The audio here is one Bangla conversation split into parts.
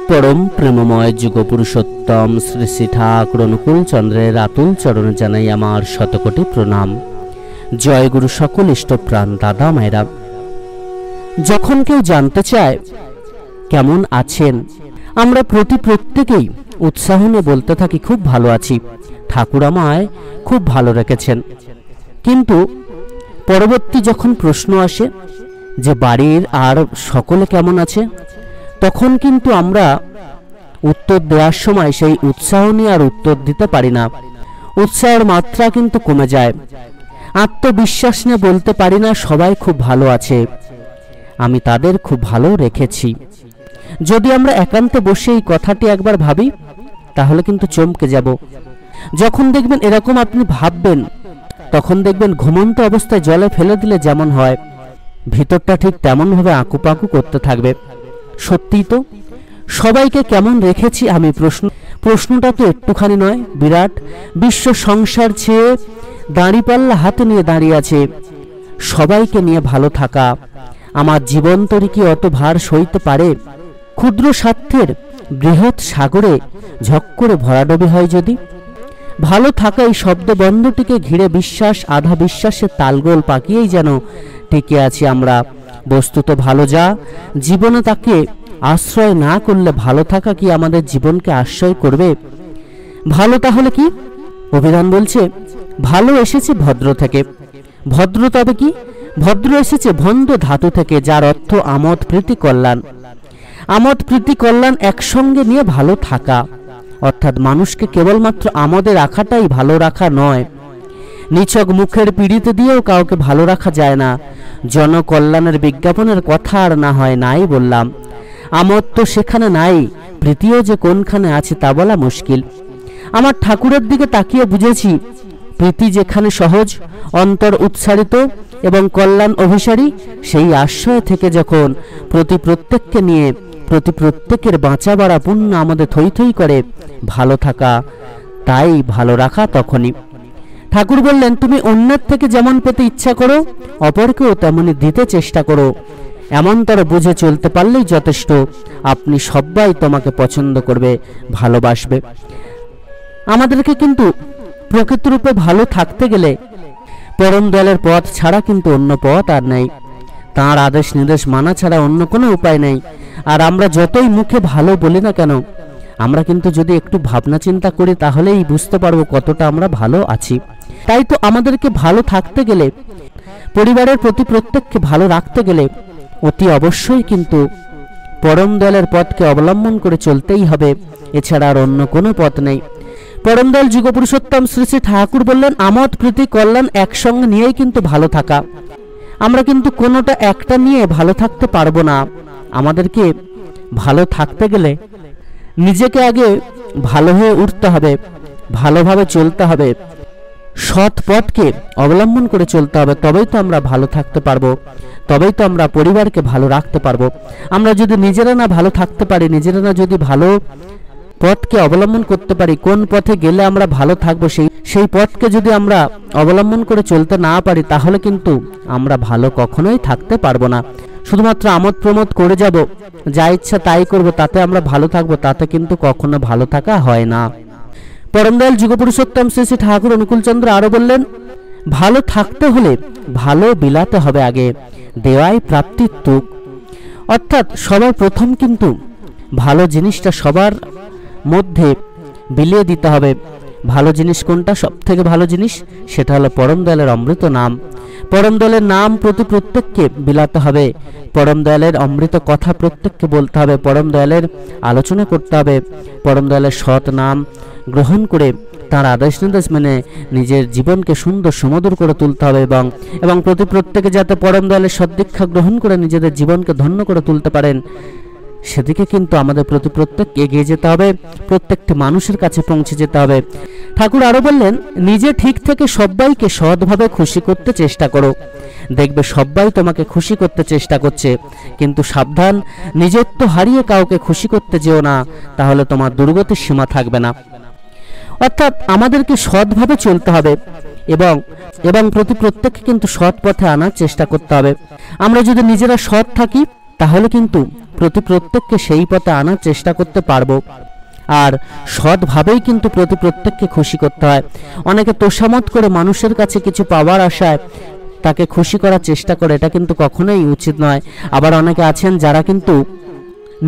परम प्रेममय जुग पुरुषोत्तम श्री श्री ठाकुर अनुकूल चंद्रेर आतुल चरण जानाई आमार शतकोटी प्रणाम। जय गुरु सकल इष्ट प्राण दादा मायरा। जखन केउ जानते चाय केमन आछेन आमरा प्रत्येकेई उत्साह निये बोलते थाकी खूब भालो आछि, ठाकुर आमाय खूब भालो रेखेछेन। किन्तु परवर्ती जखन प्रश्न आसे जे बाड़ीर आर सकले केमन आछे तखन किन्तु आमरा उत्तर देওয়ার समय सेई उत्साह निये आर उत्तर दिते पारि ना। उत्साहेर मात्रा किन्तु कमे जाय। आत्मविश्वास निये बोलते पारि ना सबाई खूब भालो आछे, आमी तादेर खूब भालो रेखेछि। यदि आमरा एकान्ते बसे एई कथाटी एकबार भाबी ताहले किन्तु चमके जाब। जखन देखबेन एरकम आपनि भाबबेन तखन देखबेन घुमন্ত अवस्थाय जले फेले दिले जेमन हय भितरटा ठीक तेमन भावे आकुपाकु करते थाकबे। सत्यि तो सबाइके केमन रेखेछि आमी प्रश्नटा तो एकटुखानी नय, बिराट विश्व संसार छेये दाड़िपाल्ला हाते निये दाड़िये आछे। सबाइके निये भालो थाका आमार जीवन तरी कि अत भार सইতে पारे? क्षुद्र स्वार्थेर बृहत् सागरे झक करे भराडुबि हय यदि? भालो थाका এই শব্দ বন্ধটিকে ঘিরে বিশ্বাস আধা বিশ্বাসের তালগোল পাকিয়েই যেন টিকে আছি আমরা। বস্তুত ভালো যা জীবনে তাকে আশ্রয় না করলে ভালো থাকা কি আমাদের জীবনকে আশ্রয় করবে? ভালো তাহলে কি? অভিধান বলছে ভালো এসেছে ভদ্র থেকে। ভদ্র তবে কি? ভদ্র এসেছে ভন্ড ধাতু থেকে, যার অর্থ আমোদ প্রীতি কল্যাণ। আমোদ প্রীতি কল্যাণ একসঙ্গে নিয়ে ভালো থাকা, অর্থাৎ মানুষকে কেবলমাত্র আমোদে রাখাটাই ভালো রাখা নয়। নিছক মুখের পিড়িতে দিয়েও কাউকে ভালো রাখা যায় না। জনকল্যাণের বিজ্ঞাপনের কথা আর না হয় নাই বললাম। আমোদ তো সেখানে নাই, প্রীতিও যে কোনখানে আছে তা বলা মুশকিল। আমার ঠাকুরের দিকে তাকিয়ে বুঝেছি প্রীতি যেখানে সহজ, অন্তর উৎসারিত এবং কল্যাণ অভিসারী, সেই আশ্রয় থেকে যখন প্রত্যেককে নিয়ে প্রত্যেকের বাঁচা বাড়া পুণ্য আমাদের থই থই করে ভালো থাকা, তাই ভালো রাখা তখনই। ঠাকুর বললেন তুমি অন্যের থেকে যেমন পেতে ইচ্ছা করো অপরকেও তেমনি দিতে চেষ্টা করো। এমনতর বুঝে চলতে পারলেই যথেষ্ট। আপনি সবাই তোমাকে পছন্দ করবে, ভালোবাসবে। আমাদেরকে কিন্তু প্রকৃত রূপে ভালো থাকতে গেলে পরম দয়ালের পথ ছাড়া কিন্তু অন্য পথ আর নেই। তাঁর আদেশ নির্দেশ মানা ছাড়া অন্য কোনো উপায় নেই। আর আমরা যতই মুখে ভালো বলি না কেন, আমরা কিন্তু যদি একটু ভাবনা চিন্তা করি তাহলেই বুঝতে পারবো কতটা আমরা ভালো আছি। তাই তো আমাদেরকে ভালো থাকতে গেলে, পরিবারের প্রতি প্রত্যেককে ভালো রাখতে গেলে অতি অবশ্যই কিন্তু পরম দয়ালের পথকে অবলম্বন করে চলতেই হবে। এছাড়া আর অন্য কোনো পথ নেই। পরম দয়াল যুগ পুরুষোত্তম শ্রী শ্রী ঠাকুর বললেন আমোদ প্রীতি কল্যাণ একসঙ্গে নিয়েই কিন্তু ভালো থাকা। আমরা কিন্তু কোনোটা একটা নিয়ে ভালো থাকতে পারবো না। আমাদেরকে ভালো থাকতে গেলে নিজেকে আগে ভালো হয়ে উঠতে হবে, ভালোভাবে চলতে হবে, সৎ পথকে অবলম্বন করে চলতে হবে। তবেই তো আমরা ভালো থাকতে পারবো, তবেই তো আমরা পরিবারকে ভালো রাখতে পারবো। আমরা যদি নিজেরা না ভালো থাকতে পারি, নিজেরা না যদি ভালো পথকে অবলম্বন করতে পারি, কোন পথে গেলে আমরা ভালো থাকবো সেই পথকে যদি আমরা অবলম্বন করে চলতে না পারি, তাহলে কিন্তু আমরা ভালো কখনোই থাকতে পারবো না। শুধুমাত্র আমোদ প্রমোদ করে যাব, যা ইচ্ছা তাই করব, তাতে আমরা ভালো থাকবো, তাতে কিন্তু কখনো ভালো থাকা হয় না। পরম দয়াল যুগ পুরুষোত্তম শ্রী শ্রী ঠাকুর অনুকূলচন্দ্র আরো বললেন ভালো থাকতে হলে ভালো বিলাতে হবে আগে, দেওয়াই প্রাপ্তির তুক। অর্থাৎ সবার প্রথম কিন্তু ভালো জিনিসটা সবার মধ্যে বিলিয়ে দিতে হবে। ভালো জিনিস কোনটা? সব থেকে ভালো জিনিস সেটা হলো পরম দয়ালের অমৃত নাম। পরম দয়ালের নাম প্রত্যেককে বিলাতে হবে। পরম দয়ালের অমৃত কথা প্রত্যেককে বলতে হবে। পরম দয়ালের আলোচনা করতে হবে। পরম দয়ালের সৎ নাম গ্রহণ করে তার আদেশ নির্দেশ মেনে নিজের জীবনকে সুন্দর সুমধুর করে তুলতে হবে এবং প্রত্যেকে যাতে পরম দয়ালের সদ্দীক্ষা গ্রহণ করে নিজেদের জীবনকে ধন্য করে তুলতে পারেন, সেদিকে কিন্তু আমাদের প্রত্যেক এগিয়ে যেতে হবে, প্রত্যেকটি মানুষের কাছে পৌঁছে যেতে হবে। ঠাকুর আরো বললেন নিজে ঠিক থেকে সবাইকে সৎভাবে খুশি করতে চেষ্টা করো। দেখবে সবাই তোমাকে খুশি করতে চেষ্টা করছে, কিন্তু সাবধান, নিজত্ব হারিয়ে কাউকে খুশি করতে যেও না, তাহলে তোমার দুর্গতির সীমা থাকবে না। অর্থাৎ আমাদেরকে সৎভাবে চলতে হবে এবং প্রত্যেককে কিন্তু সৎ পথে আনার চেষ্টা করতে হবে। আমরা যদি নিজেরা সৎ থাকি তাহলে কিন্তু প্রতি প্রত্যেককে সেই পথে আনার চেষ্টা করতে পারবো। আর সৎভাবেই কিন্তু প্রতি প্রত্যেককে খুশি করতে হয়। অনেকে তোষামত করে মানুষের কাছে কিছু পাওয়ার আশায় তাকে খুশি করার চেষ্টা করে, এটা কিন্তু কখনোই উচিত নয়। আবার অনেকে আছেন যারা কিন্তু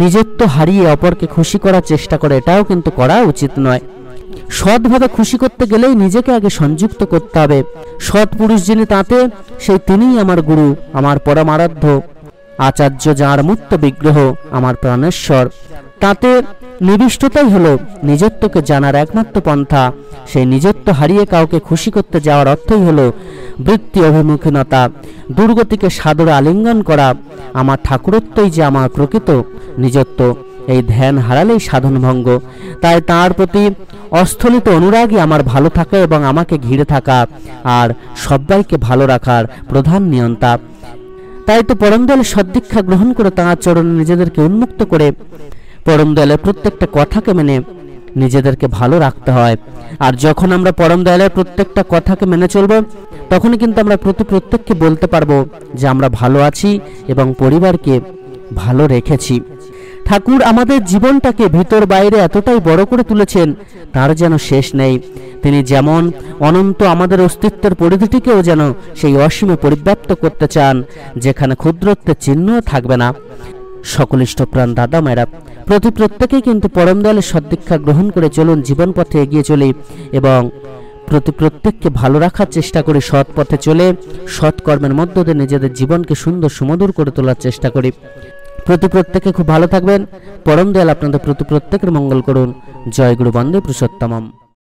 নিজেত্ব হারিয়ে অপরকে খুশি করার চেষ্টা করে, এটাও কিন্তু করা উচিত নয়। সৎভাবে খুশি করতে গেলেই নিজেকে আগে সংযুক্ত করতে হবে। সৎ পুরুষ যিনি তাতে সেই তিনিই আমার গুরু, আমার পরমারাধ্য আচার্য, যাঁর মূর্ত বিগ্রহ আমার প্রাণেশ্বর। তাতে নিবিষ্টতাই হলো নিজত্বকে জানার একমাত্র পন্থা। সেই নিজত্ব হারিয়ে কাউকে খুশি করতে যাওয়ার অর্থই হলো বৃত্তি অভিমুখীনতা, দুর্গতিকে সাদরে আলিঙ্গন করা। আমার ঠাকুরত্বই যে আমার প্রকৃত নিজত্ব, এই ধ্যান হারালেই সাধন ভঙ্গ। তাই তার প্রতি অস্থলিত অনুরাগই আমার ভালো থাকা এবং আমাকে ঘিরে থাকা আর সবাইকে ভালো রাখার প্রধান নিয়ন্তা। তাই তো পরম দয়ালের সদ্দীক্ষা গ্রহণ করে তাঁর চরণে নিজেদেরকে উন্মুক্ত করে পরম দয়ালের প্রত্যেকটা কথাকে মেনে নিজেদেরকে ভালো রাখতে হয়। আর যখন আমরা পরম দয়ালের প্রত্যেকটা কথাকে মেনে চলব, তখনই কিন্তু আমরা প্রতি প্রত্যেককে বলতে পারবো যে আমরা ভালো আছি এবং পরিবারকে ভালো রেখেছি। ঠাকুর আমাদের জীবনটাকে ভিতর বাইরে এতটাই বড় করে তুলেছেন, তার যেন শেষ নেই। তিনি যেমন অনন্ত আমাদের অস্তিত্বের পরিধিটিকেও যেন সেই অসীমে পরিব্যাপ্ত করতে চান, যেখানে ক্ষুদ্রত্বের চিহ্নও থাকবে না। সকল ইষ্টপ্রাণ দাদা মায়েরা, প্রতি প্রত্যেকেই কিন্তু পরম দয়ালের সদ্দীক্ষা গ্রহণ করে চলুন, জীবন পথে এগিয়ে চলি এবং প্রতি প্রত্যেককে ভালো রাখার চেষ্টা করি। সৎ পথে চলে সৎ কর্মের মধ্য দিয়ে নিজেদের জীবনকে সুন্দর সুমধুর করে তোলার চেষ্টা করি। প্রতি প্রত্যেকে খুব ভালো থাকবেন। পরম দয়াল আপনাদের প্রতি প্রত্যেকের মঙ্গল করুন। জয় গুরু বন্দে পুরুষোত্তমম।